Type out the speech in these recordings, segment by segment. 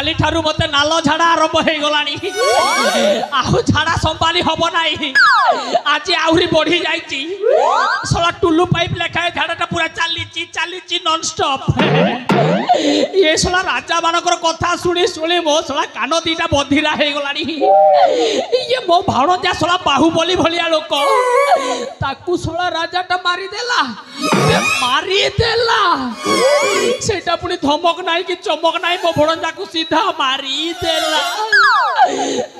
काली ठारू मते नालो झाड़ा आरंभ हो गलानी आहु झाड़ा संभाली हबो नाही आज आहुरी बढ़ी जाईची सला टुल्लू पाइप लेखा झाड़ाटा पूरा चालीची नॉन स्टॉप ये सला राजा मानकर कथा शुणी शुणी मो सला कान दीटा बधिरा हो गलानी ये मो भाणजा सला बाहुबली भलिया लोक ताकू सला राजाटा मारी देला सेटा पुनी धमक नाही कि चमक नाही मो भणजा को सीधा मारी देला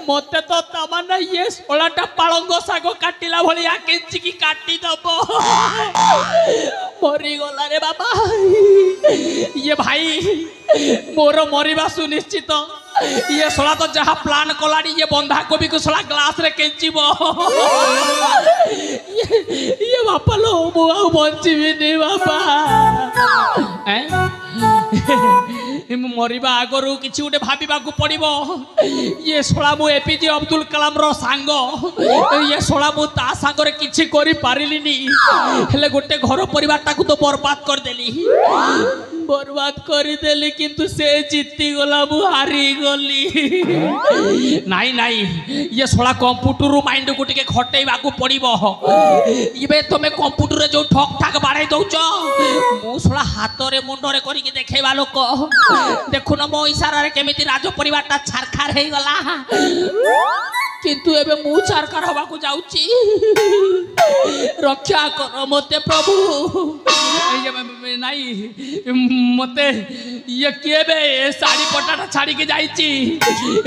मते तो तमन्ना ये सोलाटा पालंग साग काटिला भलिया केंची की काटी दबो मरी गला रे बाबा ये भाई मोर मरिबा सुनिश्चित ये सोला तो जहाँ प्लान कलानी ये बंधा कोबी को सोला ग्लास रे केंचीबो ये बापा लो मो बंचीबी नि बापा मरिबा आगरू किछि उठे भाबिबा को पड़िबो ये सोला मु एपीजे अब्दुल कलाम रो सांग ये सोला मु ता सांग रे किछि करि पारिलिनी हेले गोटे घर परिवार ताकू तो बर्बाद कर देली किंतु से जीती गला मु हारी गली नाई ये सोला कंप्यूटर माइंड को टिके खटेइबा को पड़िबो इबे तमे कंप्यूटर रे जो ठक ठाक बाड़ाई दउछ मु सोला हाथ रे मुंड रे करी के देखेबा लोक देखुन मो इशारा रे केमिति राज परिवारटा छारखार हे गला किंतु एबे मु छारखार होबा को जाउची रक्षा कर मते प्रभु नाई मते ये केबे साड़ी पटाटा छाड़ी के जाईची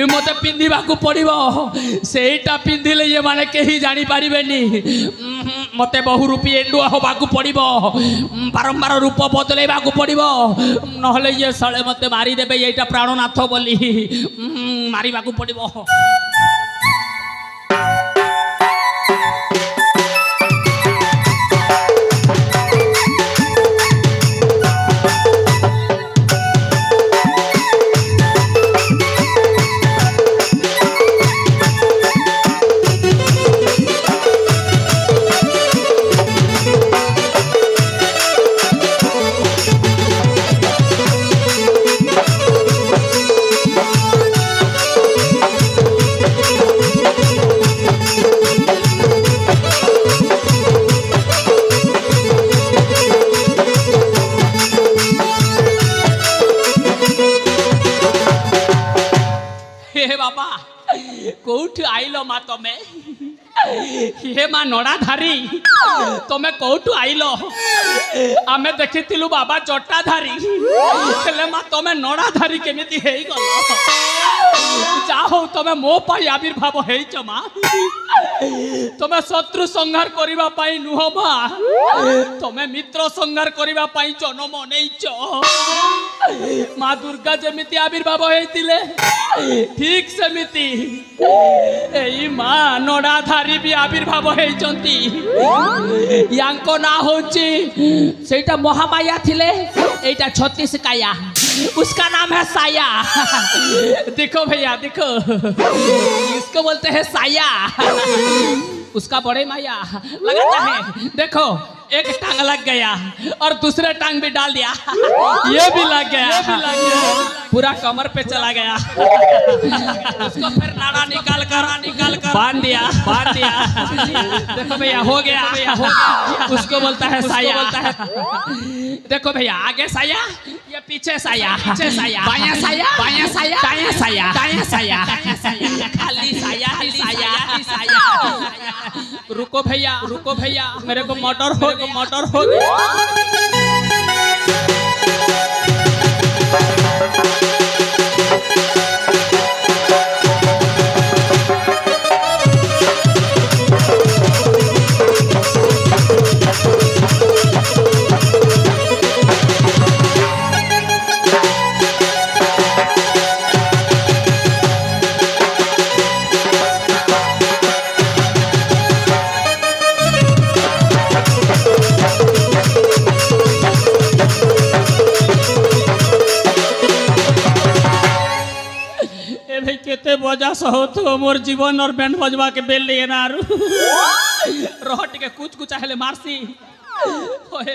मते पिंधिबा को पड़िबो सेटा पिंधिले ये माने केही जानि पारिबेनी मते बहु रूपी एंडुआ होबा को पड़िबो बारंबार रूप बदलेबा को पड़िबो नहले ये साले मते मारी देबे एटा प्राणनाथ बोली मारिबा को पड़िबो कौठ आइल मा तमे हे मा नड़ाधारी तमे कौठ आइल आमे देखिथिलु बाबा जटाधारी हेले मा तमे नड़ाधारी केमिति हेई गलो जा हो तमे मो पाई आविर्भाव हेइच मा तमे शत्रु संहार करिबा पाई नुह मा तमे मित्र संहार करिबा पाई जन्म नेइच माँ दुर्गा जमिति आविर्भाव हेइतिले ठीक सेमिति एई माँ नड़ाधारी भी आविर्भाव हेइचंती यांको ना होची सेटा महामाया थिले एटा 36 काया उसका नाम है साया देखो भैया देखो इसको बोलते हैं साया उसका बड़े माया लगाता है देखो एक टांग लग गया और दूसरे टांग भी डाल दिया ये भी लग गया पूरा कमर पे चला गया उसको फिर नाड़ा निकाल कर बांध दिया देखो भैया हो गया उसको बोलता है साया देखो भैया आगे साया ये पीछे साया बायां साया दायां साया खाली साया रुको भैया मेरे को मोटर हो गया बजा सहो तो मोर जीवन और बैंड बजवा के बेल लिए ना रोहट के कुछ हेले मारसी होए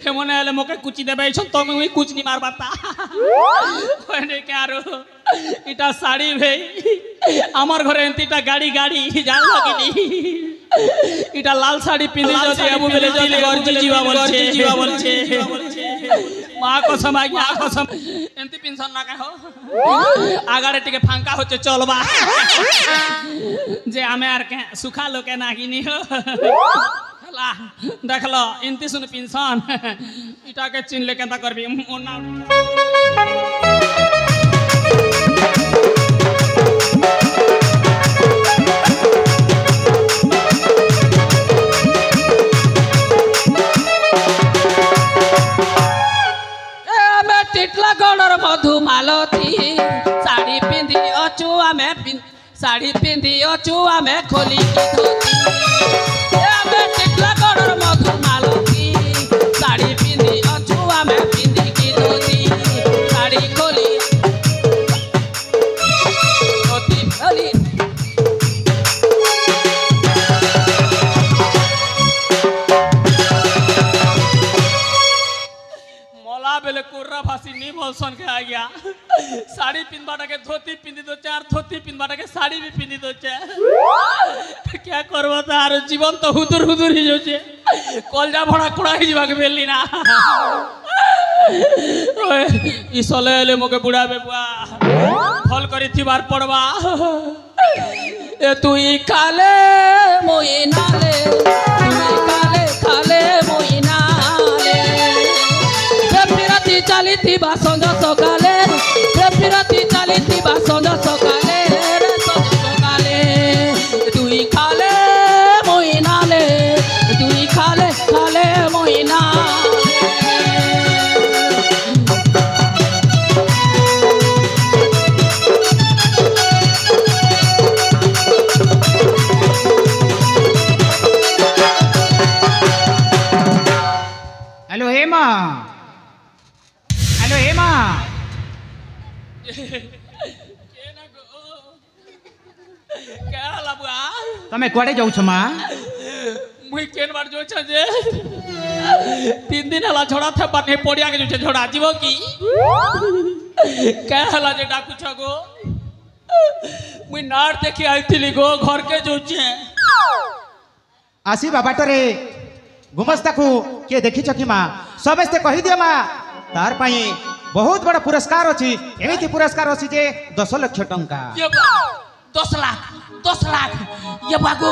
हेमने हेले मोके कुची देबे छ तो मैं कुछ नहीं मार पाता होए ने के आरो इटा साड़ी भाई आमर घरे एंतीटा गाड़ी गाड़ी जान लगिनी इटा लाल साड़ी पिंदी जदि आबु बेले जदि गरजी जीवा बोलछे मां कसम आ मां कसम एंती पेंशन ना का हो आगारे टिके फांका होचे चलबा जे हमें आर के सुखा लोके नागिनी हो हला देखलो एंती सुन पेंशन इटा के चिन ले केता करबी ओना गणर मधुमालती साड़ी पिंदी अचु आमे साड़ी पिंदी अचु आमे खोली की धोती आमे टिकला गणर मधुमालती साड़ी पिंदी अचु आमे पिंदी की धोती साड़ी खोली धोती खोली बेले कोर्रा फांसी नहीं बोलसन के आ गया साड़ी पिनबाटा के धोती पिंदी दो चार धोती पिनबाटा के साड़ी भी पिंदी दो चार क्या करबो तार जीवन तो हुदुर हुदुर ही जोचे कलजा भड़ा कोड़ा ही जीवा के बेली ना ओए ई सलेले मोके बुढ़ा बेबुआ फल करी थिबार पड़वा ए तू ई काले मोई नाले तू ई काले काले मोई नाले चाली थी बासंज सकाले फिरती चाली थी बासंज सकाले संज सकाले दुई खाले मोइनाले दुई खाले खाले Moina hello Hema hello Hema तमे कुआडे जाऊ छ मा मुई केन बार जो छ जे 3 दिन हला छोड़ा था बने पोडिया के जो छोड़ा जीवो की क्या हला जे डाकू छ गो मुई नार देखि आइथिली गो घर के जो छे आसी बाबाटरे गुमस्ता को के देखि छ की मा सबस्ते कहि दिया मा तार पाई बहुत बड़ा पुरस्कार अछि एमिति पुरस्कार अछि जे 10 लाख टंका ये 10 लाख ये बागो